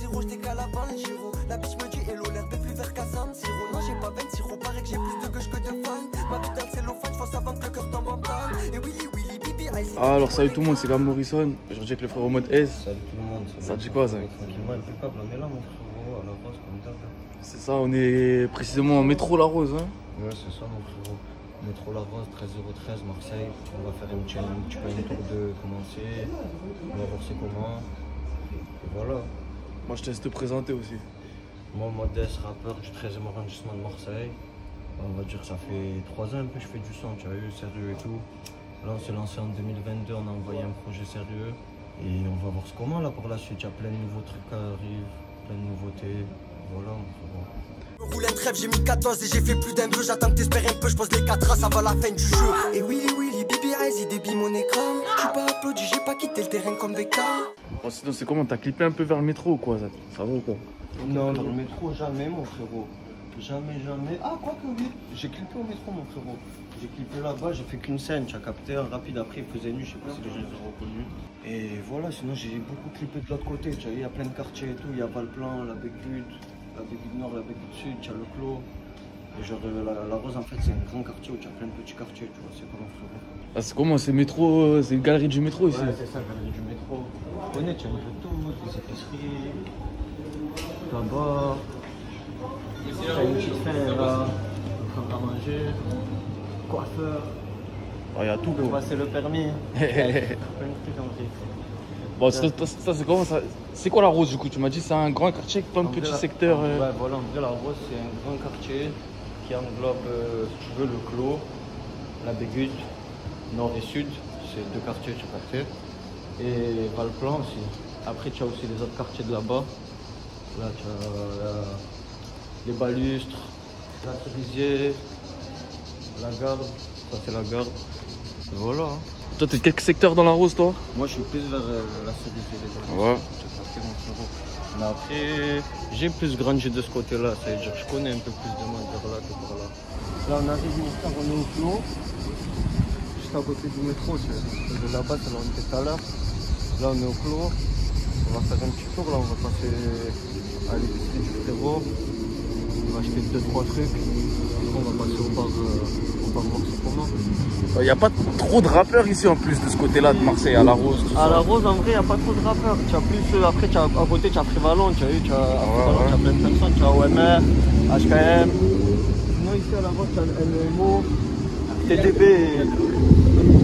0, j'étais qu'à la balle, Giro. La biche me dit hello, l'herbe est plus vert qu'à San Siro. Non, j'ai pas 26 euros, paraît que j'ai plus de gueule que de fans. Ma vie dans le cellophane, j'force avant que le cœur tombe en panne. Et Willy, Willy, Bibi, Ice. Ah, alors salut tout le monde, c'est Gab Morrison. Aujourd'hui avec le frère au mode S. Salut tout le monde. Ça dit quoi ça? Tranquillement, impeccable. On est là, mon frérot, à la base, comme d'hab. C'est ça, on est précisément en métro La Rose. Hein. Ouais, c'est ça, mon frérot. Métro La Rose, 13013, Marseille. On va faire un petit peu une tour de commencer. On va voir c'est comment. Et voilà. Moi je te laisse te présenter aussi. Moi, Modeste, rappeur du 13e arrondissement de Marseille. On va dire que ça fait 3 ans un peu que je fais du son, tu as vu, sérieux et tout. Là, on s'est lancé en 2022, on a envoyé un projet sérieux. Et on va voir comment là pour la suite. Il y a plein de nouveaux trucs qui arrivent, plein de nouveautés. Voilà, mon frérot. Je roule un trèfle, j'ai mis 14 et j'ai fait plus d'un peu. J'attends que t'espères un peu, je pose les 4 as avant la fin du jeu. Et Willy, Willy, Bibi, Ice, il débille mon écran. J'suis pas applaudi, j'ai pas quitté le terrain comme Beckham. Bon, sinon, c'est comment? T'as clippé un peu vers le métro ou quoi? Ça va ou quoi? Non, dans le métro, jamais, mon frérot. Jamais, jamais. Ah, quoi que oui. J'ai clippé au métro, mon frérot. J'ai clippé là-bas, j'ai fait qu'une scène. Tu as capté un rapide, après il faisait nuit, je sais pas si les gens les ont reconnus. Et voilà, sinon j'ai beaucoup clippé de l'autre côté. Tu vois, il y a plein de quartiers et tout. Il y a Valplan, la Bégude Nord, la Bégude Sud, tu as le Clos. Et genre, la Rose, en fait, c'est un grand quartier où tu as plein de petits quartiers, tu vois. C'est pas mon frérot. Ah, c'est comment? C'est métro, c'est une galerie du métro ici? Ouais, c'est ça, galerie du métro. Tu connais, tu as un peu tout, des épiceries, là-bas. T'as une petite fin là, train à manger, coiffeur. Il y a tout pour quoi. passer le permis. Plein de trucs en vrai. Bon, ça c'est comment ça? C'est quoi La Rose du coup? Tu m'as dit c'est un grand quartier avec plein de petits secteurs. Ouais, voilà, en vrai, La Rose, c'est un grand quartier qui englobe, si tu veux, le Clos, la Bégude, Nord et Sud. C'est 2 quartiers, tu as capté. Et Valplan aussi. Après, tu as aussi les autres quartiers de là-bas. Là, tu as les balustres, la cerisier, la garde, ça c'est la garde. Et voilà. Hein. Toi t'es de quel secteur dans La Rose toi? Moi je suis plus vers la cerisier, les ouais. Mais après, j'ai plus grandi de ce côté-là, ça veut dire que je connais un peu plus de monde vers là que par là. Là on arrive, on est au Clos, juste à côté du métro, de là-bas, c'est là où on était tout à l'heure. Là on est au Clos, on va faire un petit tour, là on va passer à l'épicerie du frérot. On va acheter 2-3 trucs, après on va passer au bar voir c'est comment. Il n'y a pas trop de rappeurs ici en plus de ce côté-là de Marseille, à La Rose. À La Rose en vrai il n'y a pas trop de rappeurs. Tu as plus, après tu as, à côté tu as Prévalent, tu as eu, tu as plein de personnes, tu as OMR, HKM. Sinon ici à La Rose tu as MMO, TDB,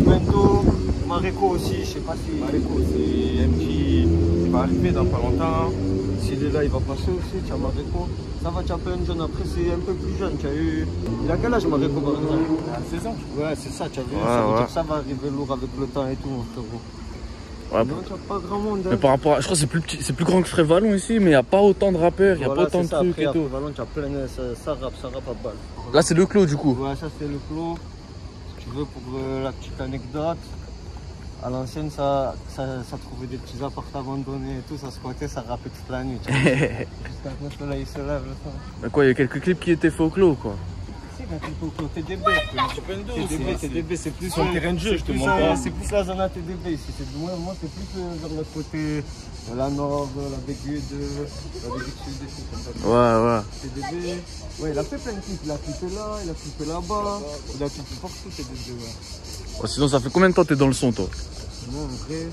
Bento, Maréco aussi, je sais pas si. Maréco c'est un petit qui va arriver dans pas longtemps. S'il est là, il va passer aussi, tu as Maréco. Ça va, tu as plein de jeunes. Après, c'est un peu plus jeune. Tu as eu. Il a quel âge, Maréco, par exemple? 16 ans. Ouais, c'est ça, tu as vu. Ça veut dire que ça va arriver lourd avec le temps et tout, mon frérot. Ouais, non, tu n'as pas grand monde. Hein. Mais par rapport à. Je crois que c'est plus petit, c'est plus grand que Frévalon ici, mais il n'y a pas autant de rappeurs, il n'y a pas autant de trucs et tout. Frévalon, tu as plein de. Ça rappe à balle. Là, c'est le Clos, du coup. Ouais, ça, c'est le Clos. Si tu veux, pour la petite anecdote. À l'ancienne, ça trouvait des petits appartements abandonnés et tout, ça squattait, ça rappait toute la nuit. Jusqu'à ce que là, il se lève le temps. Mais quoi, il y a quelques clips qui étaient faits au Clos, quoi. Si, quand il faut au Clos, TDB. TDB, c'est plus sur le terrain de jeu, je te montre pas. C'est plus la zone à TDB ici. Moi, c'est plus vers le côté de la Nord, la Bégude Sud et tout comme ça. Ouais. TDB. Ouais, il a fait plein de clips. Il a clippé là, il a clippé là-bas. Il a clippé partout, TDB. Oh, sinon, ça fait combien de temps que t'es dans le son, toi? Moi, en vrai,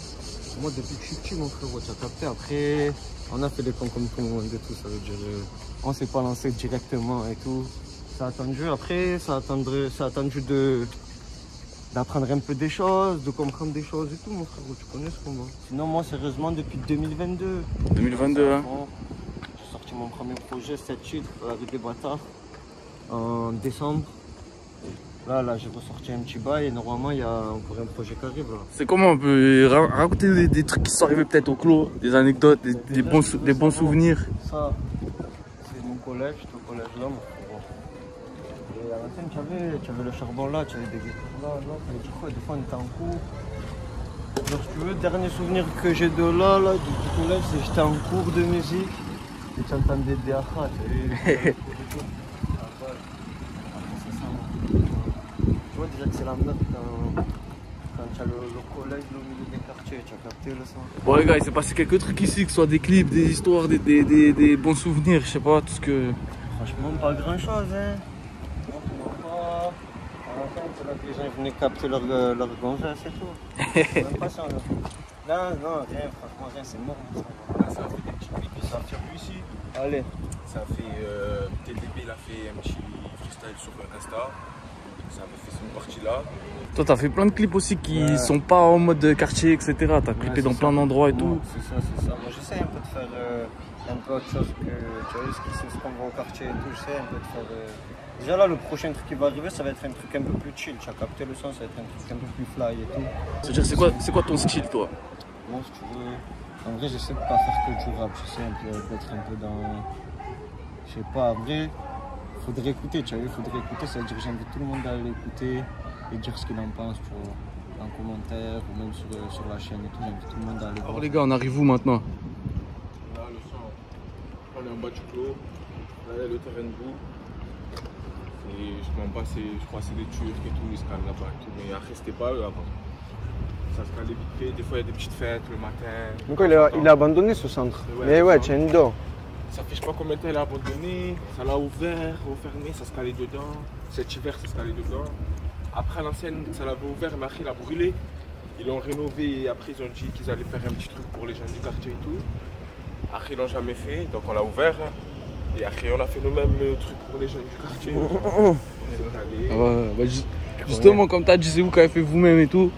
moi, depuis que je suis petit, mon frérot, tu as capté. Après, on a fait des cons comme tout le monde et tout, ça veut dire, on s'est pas lancé directement et tout. Ça a attendu, après, ça a attendu d'apprendre un peu des choses, de comprendre des choses et tout, mon frérot, tu connais ce combat. Sinon, moi, sérieusement, depuis 2022. 2022, hein. J'ai sorti mon premier projet, 7 titres, avec des bâtards, en décembre. Là, j'ai ressorti un petit bail et normalement, il y a encore un projet qui arrive là. C'est comment on peut raconter des trucs qui sont arrivés peut-être au Clos, des anecdotes, des bons souvenirs? Ça, c'est mon collège, j'étais au collège là, mon frérot. Et à l'ancienne, tu avais le charbon là, tu avais des guitares là, des fois on était en cours. Genre, si tu veux, le dernier souvenir que j'ai de là, du collège, c'est que j'étais en cours de musique et tu entendais des achats, tu vois. Tu vois déjà que c'est la meuf Quand tu as le collège au milieu des quartiers, tu as capté le son. Bon les gars, il s'est passé quelques trucs ici, que ce soit des clips, des histoires, des bons souvenirs, je sais pas, tout ce que... Franchement, pas grand chose, hein. Non, pas. À la fin, c'est là que les gens venaient capter leur gonzesse et tout. Même pas ça, là. Non, rien, franchement, rien, c'est mort. Là, ça a fait des petits clips qui sortent lui ici. Allez. Ça a fait. TDB, il a fait un petit freestyle sur Insta. Ça avait fait son partie là. Toi, t'as fait plein de clips aussi qui sont pas en mode quartier, etc. T'as clippé dans plein d'endroits et tout. C'est ça. Moi, j'essaie un peu de faire un peu autre chose que. Tu vois, ce qu'on voit au quartier et tout. J'essaie un peu de faire. Déjà là, le prochain truc qui va arriver, ça va être un truc un peu plus chill. Tu as capté le sens, ça va être un truc un peu plus fly et tout. C'est-à-dire, c'est quoi ton style, toi? Moi, si tu veux. En vrai, j'essaie de pas faire que du rap. J'essaie d'être un peu dans. Je sais pas, en vrai, faudrait écouter, tu vois, faudrait écouter. Ça veut dire que j'invite tout le monde à l'écouter et dire ce qu'il en pense, tu vois, en commentaire ou même sur la chaîne et tout. J'invite tout le monde à aller voir. Alors les gars, on arrive où maintenant? Là, le son. On est en bas du clos. Là, il y a le terrain de boue. Et je crois que c'est des Turcs et tout, ils se calent là-bas et tout. Mais après, c'était pas eux avant. Ça se calait vite fait. Des fois, il y a des petites fêtes le matin. Donc, il a abandonné ce centre. Mais ouais, tiens, dedans. Ça fait je sais pas combien de temps il a abandonné, ça l'a ouvert, refermé, ça se calait dedans. Cet hiver, ça se calait dedans. Après, à l'ancienne, ça l'avait ouvert, mais après, il a brûlé. Ils l'ont rénové et après, ils ont dit qu'ils allaient faire un petit truc pour les gens du quartier et tout. Après, ils l'ont jamais fait, donc on l'a ouvert. Et après, on a fait nous-mêmes le truc pour les gens du quartier. Justement, comme tu as dit, c'est vous qui avez fait vous-même et tout.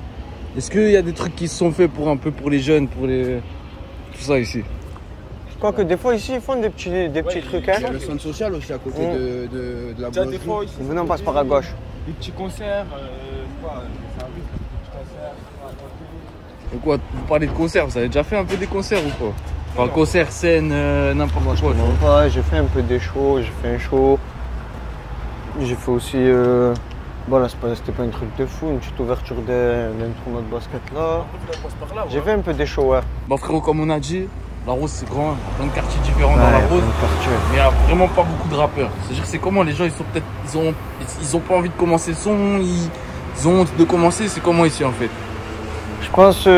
Est-ce qu'il y a des trucs qui se sont faits pour les jeunes, pour tout ça ici? Je crois que des fois ici, ils font des petits trucs. Il y a le centre social aussi à côté de la boîte. Des fois, ici, Venez, on passe par à gauche. des petits concerts, quoi, ça arrive, des petits concerts. Et quoi, vous parlez de concerts, vous avez déjà fait un peu des concerts ou quoi? Enfin, concert, scène, n'importe quoi. Non, pas, j'ai fait un peu des shows, j'ai fait un show. J'ai fait aussi. Bon, là, c'était pas un truc de fou, une petite ouverture d'un tournoi de basket là. J'ai fait un peu des shows, ouais. Bon, frérot, comme on a dit, la Rose c'est grand, il y a plein de quartiers différents dans la Rose. Mais il n'y a vraiment pas beaucoup de rappeurs. C'est-à-dire, c'est comment les gens, ils ont pas envie de commencer le son, ils ont honte de commencer, c'est comment ici en fait? Je pense.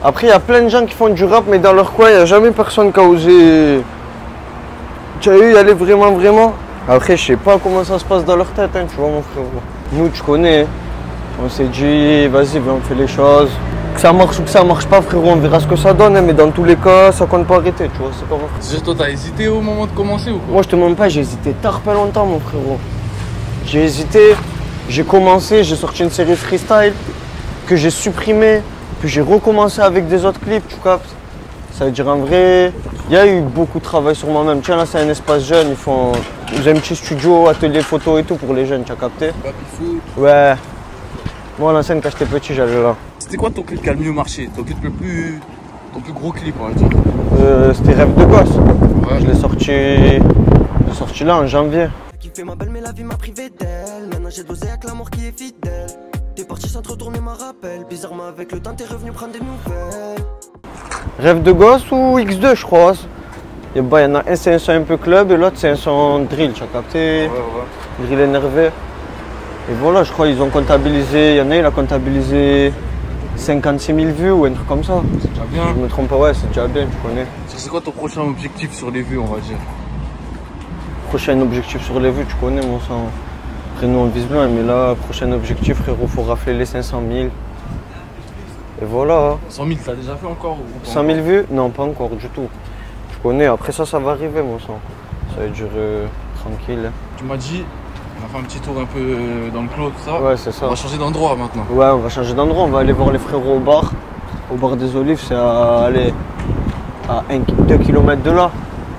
Après, il y a plein de gens qui font du rap, mais dans leur coin, il n'y a jamais personne qui a osé. Tu as eu y aller vraiment. Après, je sais pas comment ça se passe dans leur tête, hein, tu vois, mon frère. Nous, tu connais. On s'est dit, vas-y, viens, on fait les choses. Que ça marche ou que ça marche pas, frérot, on verra ce que ça donne, hein, mais dans tous les cas, ça compte pas arrêter, tu vois, c'est pas vrai. C'est-à-dire, toi, t'as hésité au moment de commencer ou quoi? Moi, je te mens pas, j'ai hésité tard, pas longtemps, mon frérot. J'ai hésité, j'ai commencé, j'ai sorti une série freestyle que j'ai supprimée. Puis j'ai recommencé avec des autres clips, tu captes. Ça veut dire en vrai, il y a eu beaucoup de travail sur moi-même. Tiens, là c'est un espace jeune, ils ont un petit studio, atelier photo et tout pour les jeunes, tu as capté? Ouais. Moi à l'ancienne quand j'étais petit, j'allais là. C'était quoi ton clip qui a le mieux marché? Ton clip ton plus gros clip, on va dire? C'était Rêve de gosse. Ouais. Je l'ai sorti là en janvier. Qui fait ma belle mais la vie m'a privé d'elle. Maintenant j'ai dosé avec l'amour qui est fidèle. T'es parti sans te retourner ma rappel. Bizarrement avec le temps t'es revenu prendre des nouvelles. Rêve de gosse ou X2 je crois. Il y en a un c'est un son un peu club et l'autre c'est un son drill, tu as capté? Ouais. Drill énervé. Et voilà, je crois qu'ils ont comptabilisé, il y en a il a comptabilisé 56 000 vues ou un truc comme ça. C'est déjà bien. Je me trompe pas, ouais c'est déjà bien, tu connais. C'est quoi ton prochain objectif sur les vues, on va dire? Prochain objectif sur les vues, tu connais mon sang. Après nous on vise loin, mais là, prochain objectif frérot, faut rafler les 500 000. Et voilà. 100 000, t'as déjà fait encore ou 100 000 vues? Non, pas encore du tout. Tu connais, après ça va arriver mon sang. Ça va durer tranquille. Tu m'as dit, on va faire un petit tour un peu dans le clos, tout ça. Ouais, c'est ça. On va changer d'endroit maintenant. Ouais, on va changer d'endroit, on va aller voir les frérots au bar. Au bar des Olives, c'est à 2 km de là.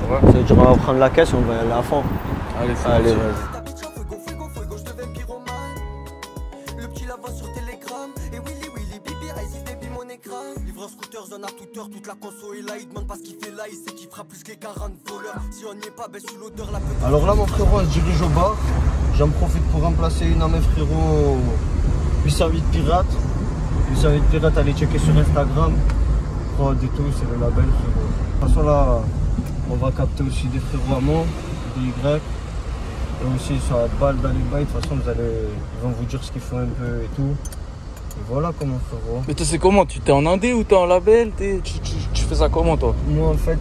Ouais. Ça veut dire on va prendre la caisse et on va y aller à fond. Allez, c'est allez, vas-y. Le petit lava sur Telegram. Et Willy, Bibi, Icy, Baby, mon écran. Livreur scooter, zone à toute heure, toute la conso est là. Il demande pas ce qu'il fait là, il sait qu'il fera plus que les 40 voleurs. Si on n'y est pas, ben sous l'odeur, la petite. Alors là, mon frérot, on se dirige au bar. J'en profite pour remplacer une à mes frérots 808 Pirates. 808 Pirates, allez checker sur Instagram. Prod et tout, c'est le label, frérot. De toute façon, là, on va capter aussi des frérots à moi, des Y. Et aussi sur la balle dans les bails, de toute façon ils vont vous dire ce qu'ils font un peu et tout. Voilà comment, frérot. Mais tu sais comment? Tu t'es en indé ou t'es en label? Tu fais ça comment, toi? Moi, en fait,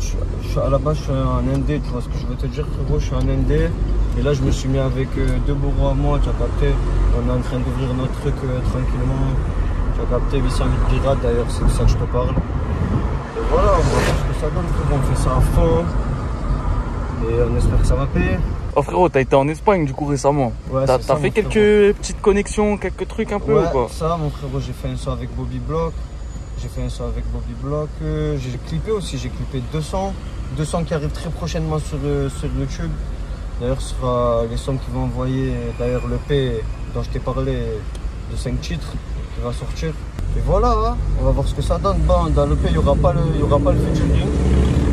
à la base, je suis un indé, tu vois ce que je veux te dire, frérot. Je suis un indé. Et là, je me suis mis avec deux bourreaux à moi, tu as capté. On est en train d'ouvrir notre truc tranquillement. Tu as capté, 808 pirates, d'ailleurs, c'est de ça que je te parle. Et voilà, on va voir ce que ça donne, frérot. On fait ça à fond. Et on espère que ça va payer. Oh frérot, t'as été en Espagne du coup récemment. Ouais, t'as ça, fait quelques petites connexions, quelques trucs un peu ouais, ou quoi? Ça, mon frérot, j'ai fait un son avec Bobby Block. J'ai clippé aussi, j'ai clippé 200 qui arrivent très prochainement sur YouTube. D'ailleurs, ce sera les sons qui vont envoyer, d'ailleurs l'EP dont je t'ai parlé de 5 titres qui va sortir. Et voilà, hein, on va voir ce que ça donne. Bon, dans l'EP, il n'y aura pas le featuring.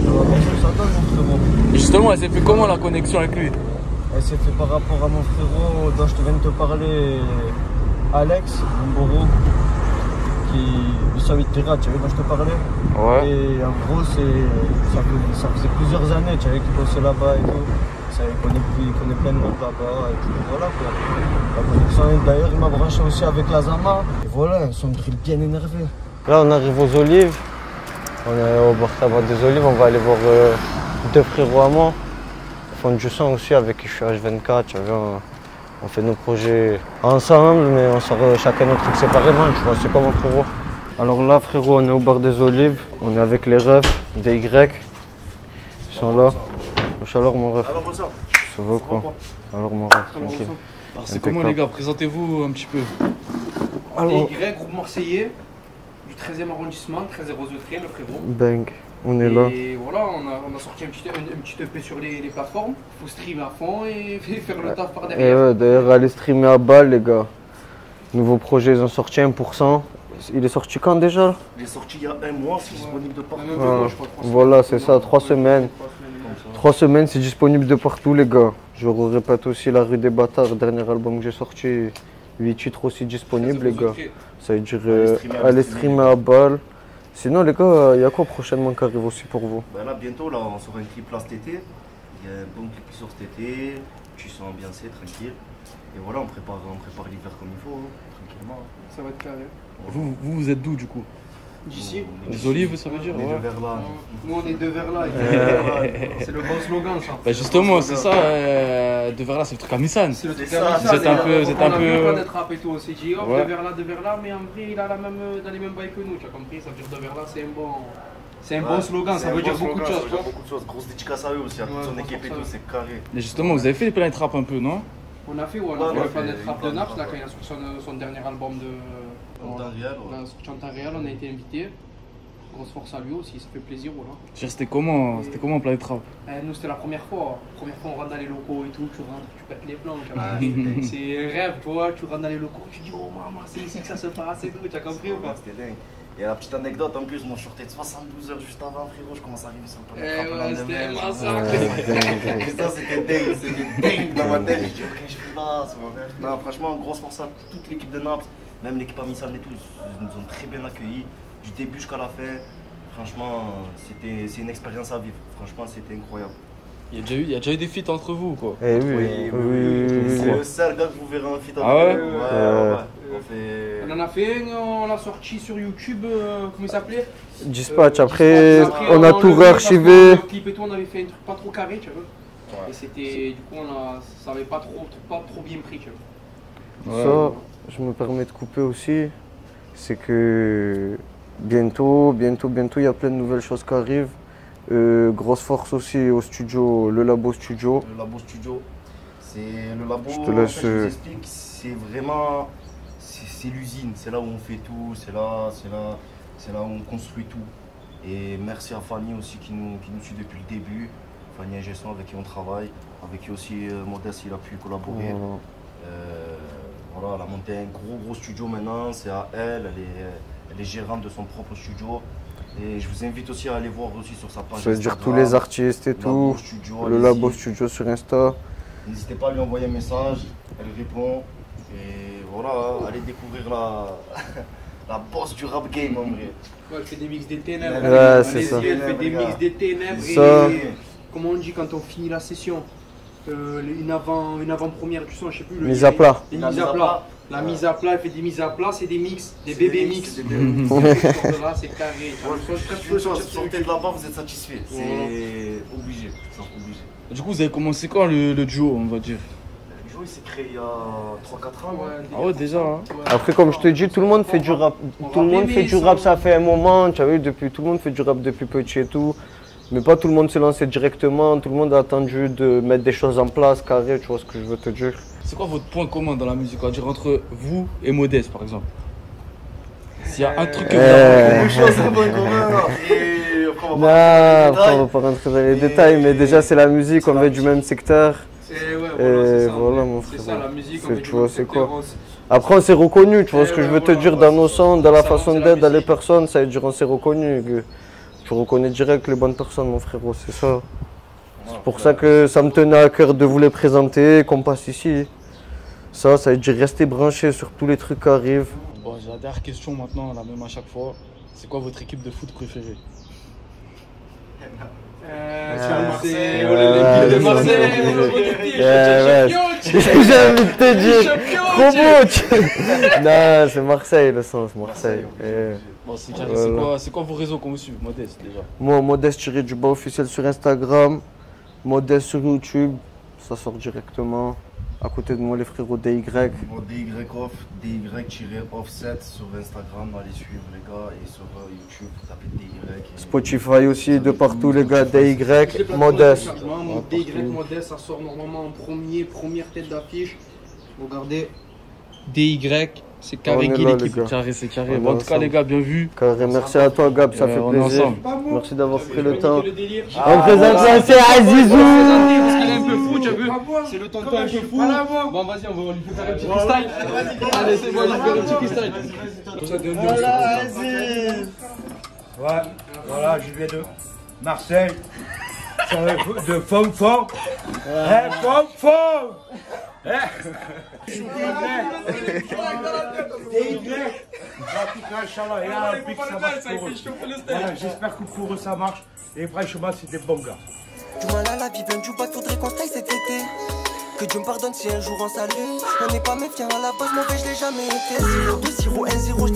On va voir ce que ça donne, mon frérot. Et justement, elle s'est fait comment la connexion avec lui? Elle s'est fait par rapport à mon frérot dont je viens de te parler, Alex, mon bourreau, qui 808 pirates, tu vois dont je te parlais. Ouais. Et en gros, ça faisait plusieurs années, tu vois, qu'il bossait là-bas et tout. Il connaît plein de monde là-bas et tout. Voilà quoi. La connexion, d'ailleurs, il m'a branché aussi avec la Zama. Et voilà, un son de drill bien énervé. Là, on arrive aux Olives. On est au bar tabac des Olives. On va aller voir deux frérots à moi. Ils font du son aussi avec qui je suis H24. Tu vois, on fait nos projets ensemble, mais on sort chacun notre truc séparément. Tu vois, c'est comme un frérot. Alors là, frérot, on est au bar des Olives. On est avec les refs, des Y. Ils sont là. Alors mon ref. Alors ça va quoi? Alors mon ref, tranquille. Alors c'est comment les gars? Présentez-vous un petit peu. Alors, Y, groupe marseillais, du 13e arrondissement, 13-003, le frérot. Bang, on est là. Et voilà, on a sorti un petit EP sur les plateformes. Il faut streamer à fond et faire le taf par derrière. Et ouais, d'ailleurs, allez streamer à balle les gars. Nouveau projet, ils ont sorti 1%. Il est sorti quand déjà? Il est sorti il y a un mois, c'est disponible de partout. Voilà, c'est ça, 3 semaines. 3 semaines, c'est disponible de partout, les gars. Je vous répète aussi La Rue des Bâtards, dernier album que j'ai sorti. 8 titres aussi disponibles, les gars. Ça veut dire aller streamer à balle. Sinon, les gars, il y a quoi prochainement qui arrive aussi pour vous? Ben là, bientôt, là, on sort un clip là cet été. Il y a un bon clip qui sort cet été. Tu sens ambiancé, tranquille. Et voilà, on prépare l'hiver comme il faut, hein, tranquillement. Ça va être carré. Vous êtes d'où du coup? D'ici. Les Olives, ça veut dire? On est deux vers là. Nous, on est deux vers là. C'est le bon slogan, ça. Bah justement, c'est ça, de vers là, c'est le truc à Nissan. C'est le truc ça, à vous êtes un peu- On a vu pas d'être rap et tout. On s'est dit, hop, Ouais. deux vers là, mais en vrai, il a dans les mêmes bails que nous. Tu as compris? Ça veut dire deux vers là, c'est un bon slogan. Ça veut dire beaucoup de choses. Ça veut dire beaucoup de choses. Grosse dédicace à eux aussi, à toute son équipe et tout, c'est carré. Et justement, vous avez fait les planètes rap un peu, non? On a fait Ouais, le on a Planet fait Rap de une Naps, là, bande, quand il a sorti son dernier album de. En temps réel, ouais. On a sorti en temps réel, on a été invités. Grosse force à lui aussi, ça fait plaisir, voilà. C'était comment planète rap? Nous, c'était la première fois. Première fois, on rentre dans les locaux et tout, tu rentres, tu pètes les plans. tu vois. Ah, C'est un rêve, tu vois, tu rentres dans les locaux, tu dis, oh maman, c'est ici que ça se passe et tout, tu as compris ou pas? C'était dingue. Et la petite anecdote en plus, moi je sortais de 72 heures juste avant, frérot, je commence à arriver sur le plan. C'était un massacre. Putain, c'était dingue dans ma tête. Je dis, ok, je suis là, c'est mon rêve. Non, franchement, grosse force à toute l'équipe de Naples, même l'équipe Amisal et tout, ils nous ont très bien accueillis, du début jusqu'à la fin. Franchement, c'est une expérience à vivre. Franchement, c'était incroyable. Il y a déjà eu des feats entre vous, quoi. Eh oui, C'est le seul gars que vous verrez en feat avec. Ah ouais? Ouais. On en a fait un, on l'a sorti sur YouTube, comment il s'appelait? Dispatch, après, on a tout enlevé réarchivé. Le clip et tout, on avait fait un truc pas trop carré, tu vois. Et c'était, du coup, ça avait pas trop bien pris, tu vois. Ça, je me permets de couper aussi. C'est que bientôt, il y a plein de nouvelles choses qui arrivent. Grosse force aussi au studio, le Labo Studio. Le Labo Studio, c'est le labo, Je te laisse, en fait, je vous explique, c'est vraiment, c'est l'usine, c'est là où on fait tout, c'est là où on construit tout. Et merci à Fanny aussi qui nous suit depuis le début, Fanny et Gesson avec qui on travaille, avec qui aussi Modeste il a pu collaborer. Voilà, elle a monté un gros studio maintenant, c'est à elle est gérante de son propre studio. Et je vous invite aussi à aller voir aussi sur sa page. Ça veut dire tous les artistes et tout. Le Labo Studio sur Insta. N'hésitez pas à lui envoyer un message, elle répond. Et voilà, allez découvrir la boss du rap game en vrai. Ouais, elle fait des mix des ténèbres. Ouais, c'est ça. Elle fait des mix des ténèbres. Ça. Et comment on dit quand on finit la session, une avant-première du son, je sais plus. Mise à plat. Une mise à plat. La mise à plat, elle fait des mises à plat, c'est des mix, des bébés mix. Là, c'est carré. Quand vous sortez de là-bas, vous êtes satisfait. C'est obligé. Du coup, vous avez commencé quand le duo, on va dire? Le duo, il s'est créé il y a 3-4 ans. Ah ouais, déjà. Hein. Après, comme je te dis, tout le monde fait du rap. Tout le monde fait du rap, ça fait un moment. Tu as vu, tout le monde fait du rap depuis petit et tout. Mais pas tout le monde s'est lancé directement. Tout le monde a attendu de mettre des choses en place, carré, tu vois ce que je veux te dire. C'est quoi votre point commun dans la musique, on va dire, entre vous et Modeste, par exemple? S'il y a un truc que vous avez beaucoup de choses en commun. Non, après, on va pas rentrer dans les détails, mais déjà, c'est la musique, on vient du même secteur. C'est voilà, mon frère. C'est ça, la musique, tu vois, c'est quoi? Après, on s'est reconnu, tu vois ce que je veux te dire, dans nos sons, dans la façon d'être, dans les personnes, ça veut dire on s'est reconnu. Tu reconnais direct les bonnes personnes, mon frérot, c'est ça. C'est pour ça que ça me tenait à cœur de vous les présenter, qu'on passe ici. Ça veut dire rester branché sur tous les trucs qui arrivent. Bon, j'ai la dernière question maintenant, la même à chaque fois. C'est quoi votre équipe de foot préférée? C'est l'équipe de Marseille. J'ai envie de te dire, trop beau. Non, c'est Marseille le sens, Marseille. Bon, c'est carré. C'est quoi vos réseaux qu'on vous suit, Modeste déjà? Moi, Modeste-du-bas officiel sur Instagram, Modeste sur YouTube, ça sort directement. À côté de moi, les frérots DY. DY-off, DY-offset sur Instagram, allez suivre les gars. Et sur YouTube, tapez DY. Spotify aussi, de partout les gars, DY, Modeste. Mon DY Modeste, ça sort normalement en première tête d'affiche. Regardez, DY, c'est carré qui l'équipe. Carré, c'est carré. Bon, en tout cas, les gars, bien vu. Carré, merci à toi, Gab, ça fait plaisir. Merci d'avoir pris le temps. On On présente là, c'est Azizou. Parce qu'il est un peu fou, tu as vu? C'est le tonton un peu fou. Bon, vas-y, on va lui faire un petit freestyle. Allez, c'est bon, on va lui faire un petit freestyle. Voilà, vas-y. Ouais, voilà, je viens de Marseille. De Fom-Fom. Hein, Fom-Fom. J'espère que pour eux ça marche. Et franchement, c'est des bons gars. Du mal à la vie, bien du bas, faudrait qu'on se taille cet été. Que Dieu me pardonne si un jour on s'allume. On n'est pas méfiant à la base, mauvais, je l'ai jamais été. 0, 2, 0, 1, 0, je